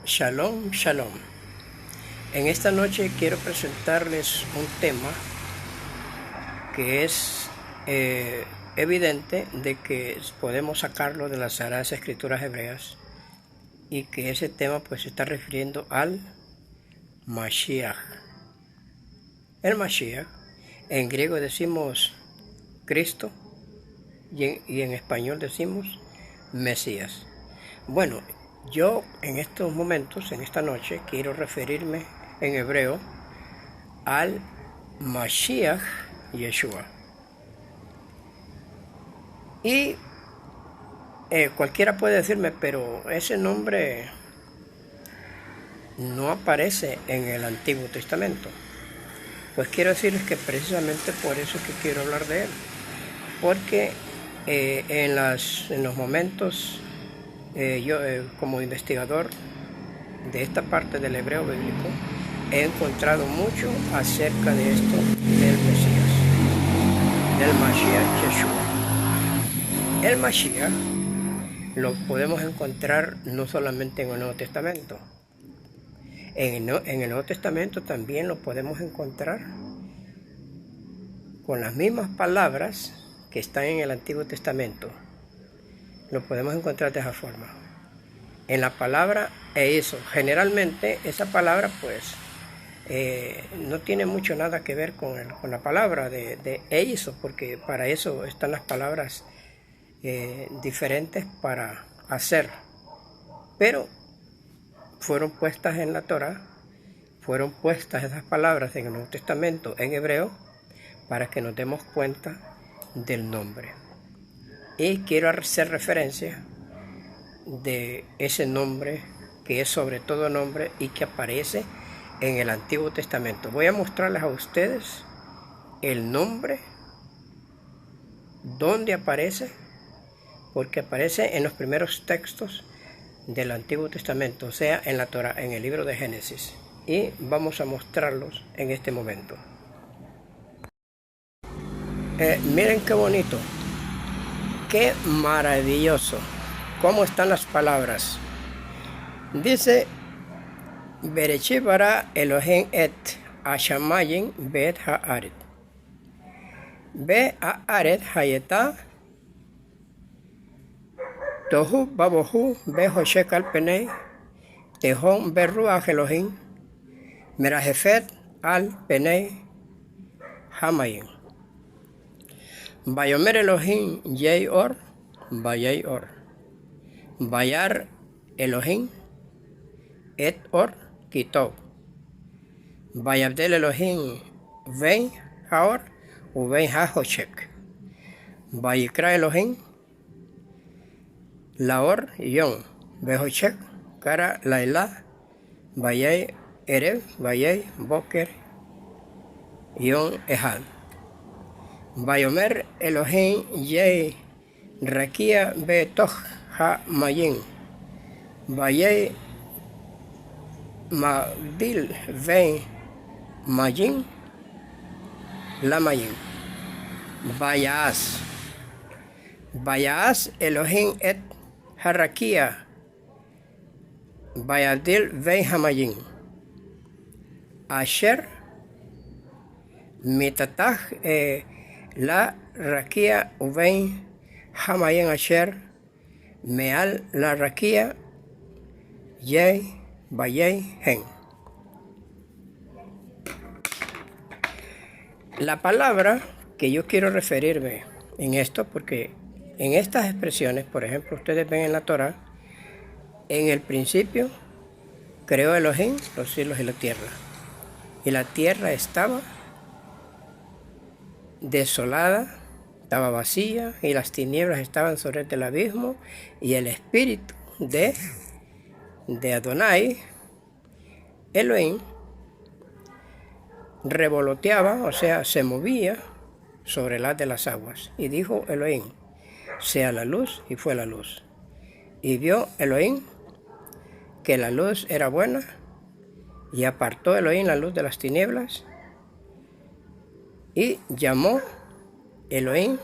Shalom, shalom. En esta noche quiero presentarles un tema que es evidente de que podemos sacarlo de las Sagradas Escrituras hebreas y que ese tema pues se está refiriendo al Mashiach. El Mashiach, en griego decimos Cristo y en español decimos Mesías. Bueno, yo en estos momentos, en esta noche, quiero referirme en hebreo al Mashiach Yeshua. Y cualquiera puede decirme, pero ese nombre no aparece en el Antiguo Testamento. Pues quiero decirles que precisamente por eso es que quiero hablar de él. Porque en los momentos, yo como investigador de esta parte del hebreo bíblico, he encontrado mucho acerca de esto del Mesías, del Mashiach Yeshua. El Mashiach lo podemos encontrar no solamente en el Nuevo Testamento. En el Nuevo Testamento también lo podemos encontrar con las mismas palabras que están en el Antiguo Testamento. Lo podemos encontrar de esa forma. En la palabra eizo, generalmente esa palabra pues no tiene mucho nada que ver con la palabra de eizo, porque para eso están las palabras diferentes para hacer. Pero fueron puestas en la Torah, fueron puestas esas palabras en el Nuevo Testamento en hebreo para que nos demos cuenta del nombre. Y quiero hacer referencia de ese nombre que es sobre todo nombre y que aparece en el Antiguo Testamento. Voy a mostrarles a ustedes el nombre, dónde aparece, porque aparece en los primeros textos del Antiguo Testamento, o sea, en la Torah, en el libro de Génesis. Y vamos a mostrarlos en este momento. Miren qué bonito, qué maravilloso, cómo están las palabras. Dice, Bereshit bara Elohim et hashamayim ve'et haaret. Ve'haaret hayeta tohu babohu behoshek al penei tehom beruach Elohim merajefet al penei hamayim. Vayomer Elohim yei or, vayei or. Vayar Elohim et or kitov. Vayabdel Elohim vein haor uvein hahoshek. Vayikra Elohim laor yon behoshek kara laila vayei erev vayei boker yon ehad. Vayomer Elohim yei rakia betoch ha-mayim. Vayei magdil vein mayim lamayim. Vayas Elohim et harakia. Vayadil vein hamayim. Asher mitatach la rakia uvein hamayim asher meal la rakia yei vayei hen. La palabra que yo quiero referirme en esto, porque en estas expresiones, por ejemplo, ustedes ven en la Torah, en el principio creó Elohim los cielos y la tierra, y la tierra estaba desolada, estaba vacía, y las tinieblas estaban sobre el abismo, y el espíritu de Adonai, Elohim, revoloteaba, o sea, se movía sobre el haz de las aguas. Y dijo Elohim, sea la luz, y fue la luz. Y vio Elohim que la luz era buena, y apartó Elohim la luz de las tinieblas, y llamó Elohim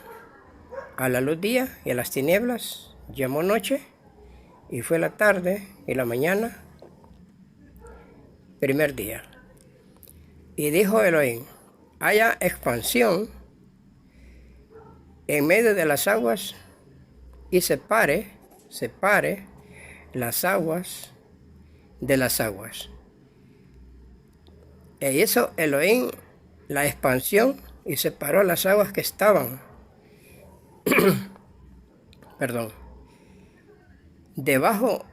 a la luz día, y a las tinieblas llamó noche, y fue la tarde y la mañana primer día. Y dijo Elohim, haya expansión en medio de las aguas y separe las aguas de las aguas. E hizo Elohim la expansión y separó las aguas que estaban debajo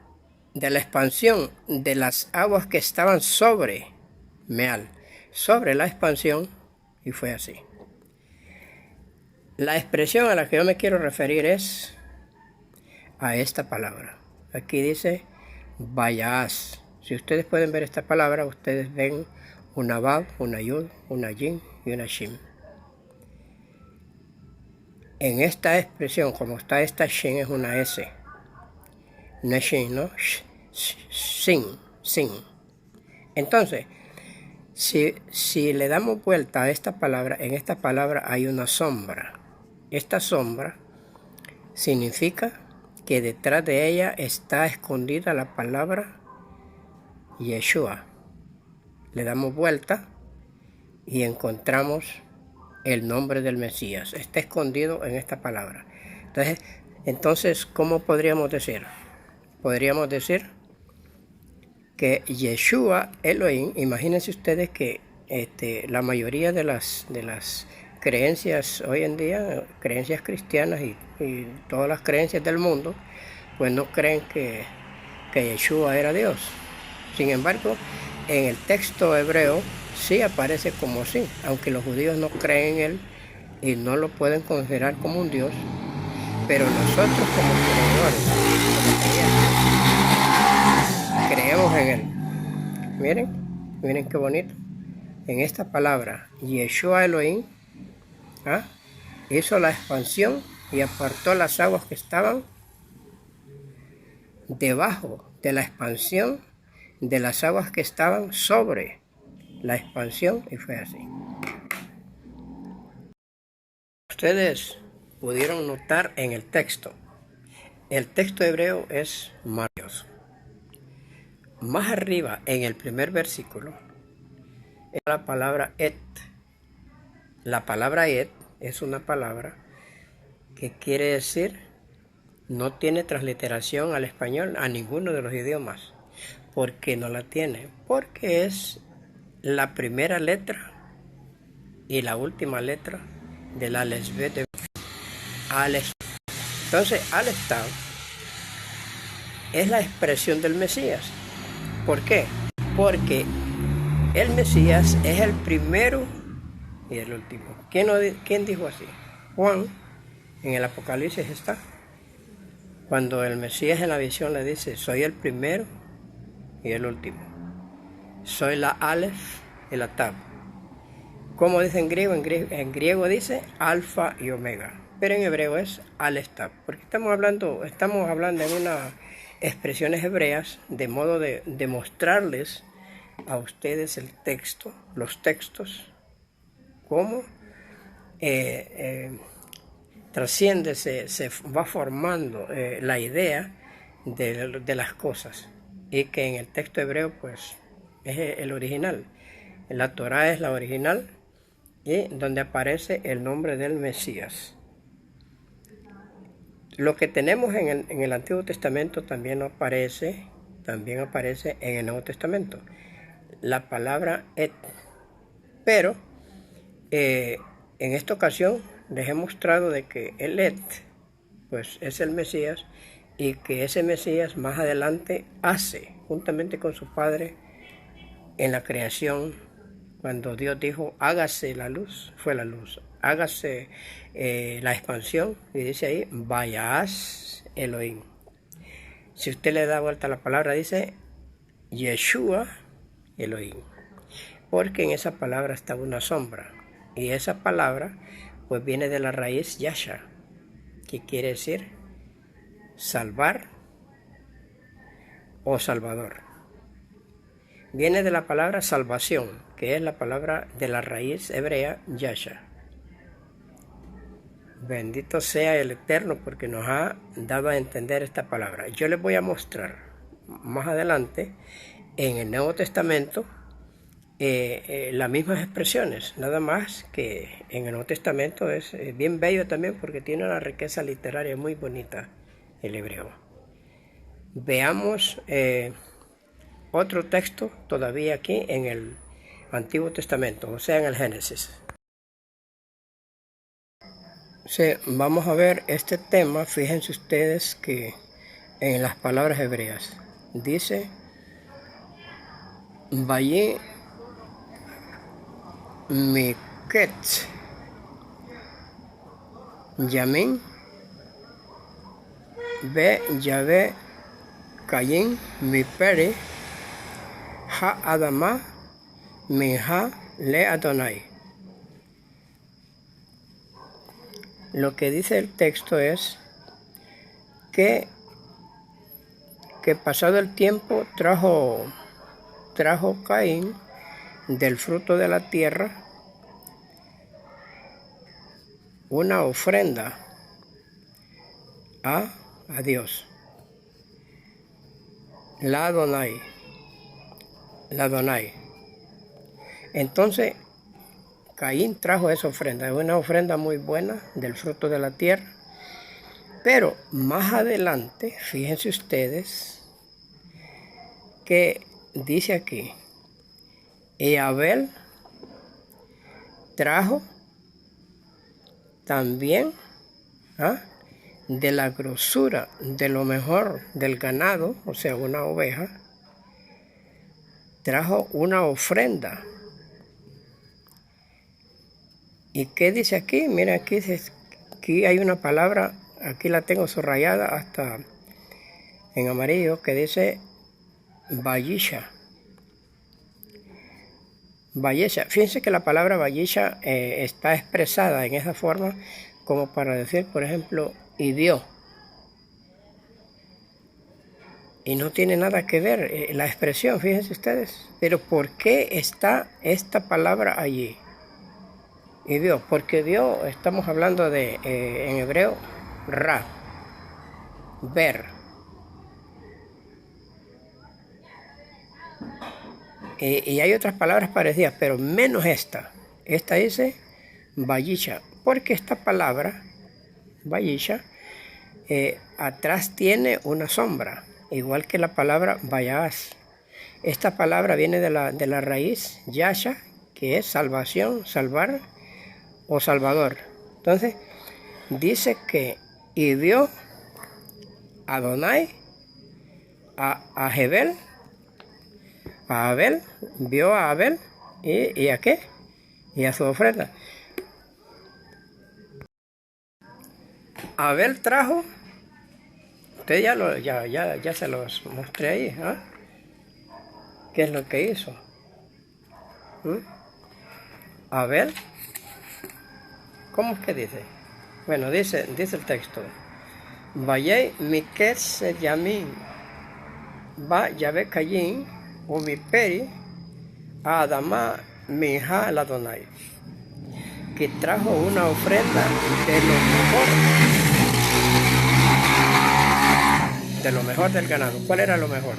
de la expansión de las aguas que estaban sobre la expansión, y fue así. La expresión a la que yo me quiero referir es a esta palabra. Aquí dice Vayas. Si ustedes pueden ver esta palabra, ustedes ven una Vav, una Yud, una Yin y una Shin. En esta expresión, como está esta Shin, es una S. Una Shin, ¿no? Sin. Entonces, si le damos vuelta a esta palabra, en esta palabra hay una sombra. Esta sombra significa que detrás de ella está escondida la palabra Yeshua. Le damos vuelta y encontramos el nombre del Mesías. Está escondido en esta palabra. Entonces, ¿cómo podríamos decir? Podríamos decir que Yeshua Elohim, imagínense ustedes que la mayoría de las creencias hoy en día, creencias cristianas y todas las creencias del mundo, pues no creen que Yeshua era Dios. Sin embargo, en el texto hebreo sí aparece como sí, aunque los judíos no creen en él y no lo pueden considerar como un Dios, pero nosotros como creedores, creemos en él. Miren qué bonito. En esta palabra, Yeshua Elohim, hizo la expansión y apartó las aguas que estaban debajo de la expansión de las aguas que estaban sobre la expansión, y fue así. Ustedes pudieron notar en el texto hebreo es maravilloso. Más arriba, en el primer versículo, es la palabra et. La palabra et es una palabra que quiere decir, no tiene transliteración al español, a ninguno de los idiomas. ¿Por qué no la tiene? Porque es la primera letra y la última letra del Alef-Bet de Alef. Entonces, Alef Tav es la expresión del Mesías. ¿Por qué? Porque el Mesías es el primero y el último. ¿Quién dijo así? Juan, en el Apocalipsis está. Cuando el Mesías en la visión le dice, soy el primero y el último. Soy la Alef y la Tav. Como dice en griego? En griego dice alfa y omega. Pero en hebreo es Alef Tav. Porque estamos hablando en unas expresiones hebreas, de modo de mostrarles a ustedes los textos, cómo trasciende, se va formando la idea de las cosas, y que en el texto hebreo pues es el original. La Torá es la original, y donde aparece el nombre del Mesías. Lo que tenemos en el Antiguo Testamento también aparece en el Nuevo Testamento, la palabra et. Pero en esta ocasión les he mostrado de que el et pues es el Mesías, y que ese Mesías más adelante hace, juntamente con su Padre, en la creación, cuando Dios dijo, hágase la luz, fue la luz. Hágase la expansión, y dice ahí, Vayas Elohim. Si usted le da vuelta a la palabra, dice Yeshua Elohim, porque en esa palabra está una sombra, y esa palabra pues viene de la raíz Yasha, que quiere decir salvar o salvador. Viene de la palabra salvación, que es la palabra de la raíz hebrea Yasha. Bendito sea el Eterno, porque nos ha dado a entender esta palabra. Yo les voy a mostrar más adelante en el Nuevo Testamento las mismas expresiones, nada más que en el Nuevo Testamento es bien bello también porque tiene una riqueza literaria muy bonita el hebreo. Veamos otro texto todavía aquí en el Antiguo Testamento, o sea en el Génesis. Sí, vamos a ver este tema. Fíjense ustedes que en las palabras hebreas dice Vayi Miketz Yamin Be Yahvé Caín mi peri Ha Adama Minha Le Adonai. Lo que dice el texto es que pasado el tiempo trajo Caín del fruto de la tierra una ofrenda a Dios. La Adonai. Entonces Caín trajo esa ofrenda, es una ofrenda muy buena del fruto de la tierra, pero más adelante, fíjense ustedes, que dice aquí, y Abel trajo también de la grosura de lo mejor del ganado, o sea, una oveja, trajo una ofrenda. ¿Y qué dice aquí? Mira, aquí hay una palabra, aquí la tengo subrayada hasta en amarillo, que dice Vayisha. Fíjense que la palabra Vayisha está expresada en esa forma como para decir, por ejemplo, y dio. Y no tiene nada que ver la expresión, fíjense ustedes. Pero ¿por qué está esta palabra allí? Y Dios, porque Dios, estamos hablando de, en hebreo, ra, ver. Y hay otras palabras parecidas, pero menos esta. Esta dice Vayisha, porque esta palabra, Vayisha, atrás tiene una sombra, igual que la palabra Vayas. Esta palabra viene de la raíz Yasha, que es salvación, salvar o salvador. Entonces, dice que y dio Adonai a Abel, vio a Abel y a qué, y a su ofrenda. Abel trajo, usted ya se los mostré ahí, ¿qué es lo que hizo? Abel, ¿cómo es que dice? Bueno, dice el texto, Vayei Miketz Yamin Ba Yahvé Caín o mi peri a Adama Minha el Adonai, que trajo una ofrenda de lo mejor del ganado. ¿Cuál era lo mejor?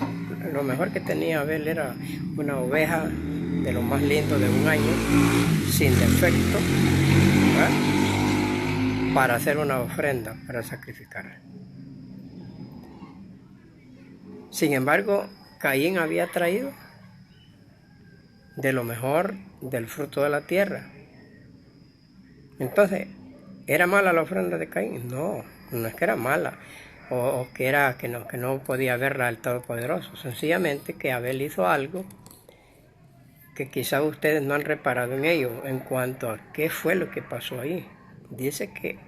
Lo mejor que tenía Abel era una oveja de lo más lindo de un año, sin defecto, para hacer una ofrenda, para sacrificar. Sin embargo, Caín había traído de lo mejor del fruto de la tierra. Entonces, ¿era mala la ofrenda de Caín? No es que era mala, o que era que no podía verla al Todopoderoso. Sencillamente que Abel hizo algo que quizás ustedes no han reparado en ello, en cuanto a qué fue lo que pasó ahí. Dice que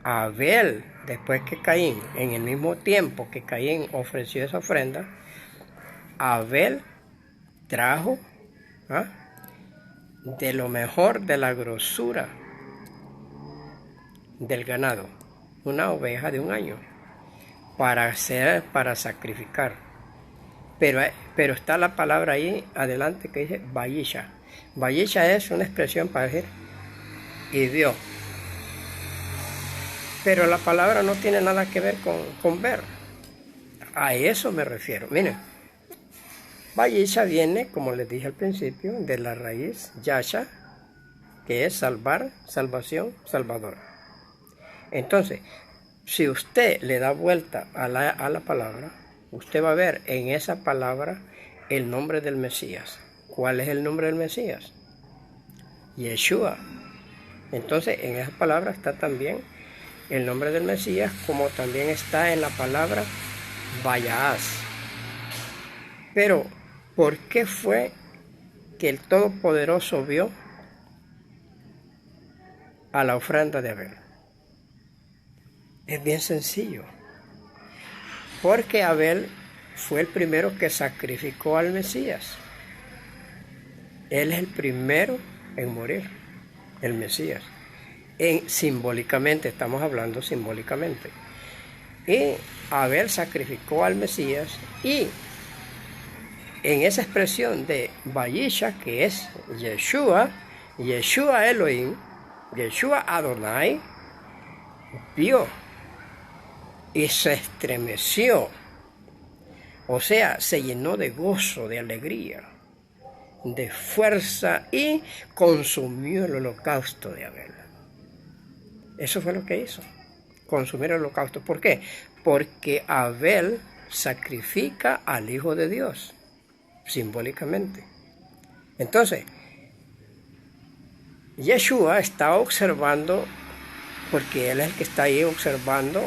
Abel, después que Caín, en el mismo tiempo que Caín ofreció esa ofrenda, Abel trajo de lo mejor de la grosura del ganado, una oveja de un año, para sacrificar. Pero está la palabra ahí adelante que dice Vayisha. Vayisha es una expresión para decir y dio. Pero la palabra no tiene nada que ver con ver. A eso me refiero. Miren, Vayisha viene, como les dije al principio, de la raíz Yasha, que es salvar, salvación, salvador. Entonces, si usted le da vuelta a la palabra, usted va a ver en esa palabra el nombre del Mesías. ¿Cuál es el nombre del Mesías? Yeshua. Entonces, en esa palabra está también el nombre del Mesías, como también está en la palabra Vayas. Pero, ¿por qué fue que el Todopoderoso vio a la ofrenda de Abel? Es bien sencillo. Porque Abel fue el primero que sacrificó al Mesías. Él es el primero en morir, el Mesías. Simbólicamente, estamos hablando simbólicamente. Y Abel sacrificó al Mesías, y en esa expresión de Vayisha, que es Yeshua, Yeshua Elohim, Yeshua Adonai, vio y se estremeció, o sea, se llenó de gozo, de alegría, de fuerza, y consumió el holocausto de Abel. Eso fue lo que hizo, consumir el holocausto. ¿Por qué? Porque Abel sacrifica al Hijo de Dios, simbólicamente. Entonces, Yeshua está observando, porque él es el que está ahí observando.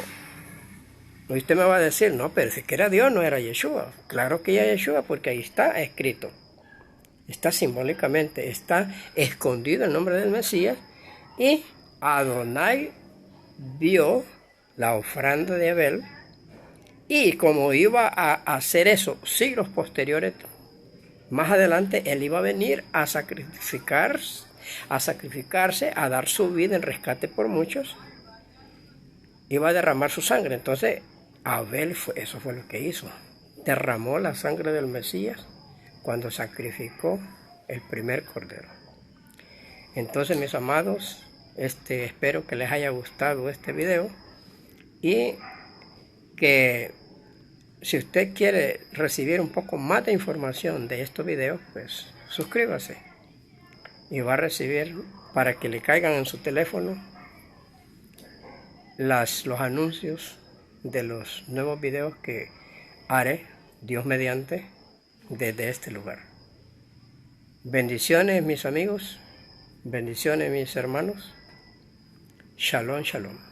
Y usted me va a decir, no, pero si que era Dios, no era Yeshua. Claro que era Yeshua, porque ahí está escrito. Está simbólicamente, está escondido el nombre del Mesías. Y Adonai vio la ofrenda de Abel, y como iba a hacer eso siglos posteriores, más adelante él iba a venir a sacrificarse, a dar su vida en rescate por muchos, iba a derramar su sangre. Entonces Abel eso fue lo que hizo, derramó la sangre del Mesías cuando sacrificó el primer cordero. Entonces, mis amados, espero que les haya gustado este video, y que si usted quiere recibir un poco más de información de estos videos, pues suscríbase y va a recibir, para que le caigan en su teléfono, los anuncios de los nuevos videos que haré, Dios mediante, desde este lugar. Bendiciones, mis amigos, bendiciones, mis hermanos. Shalom, shalom.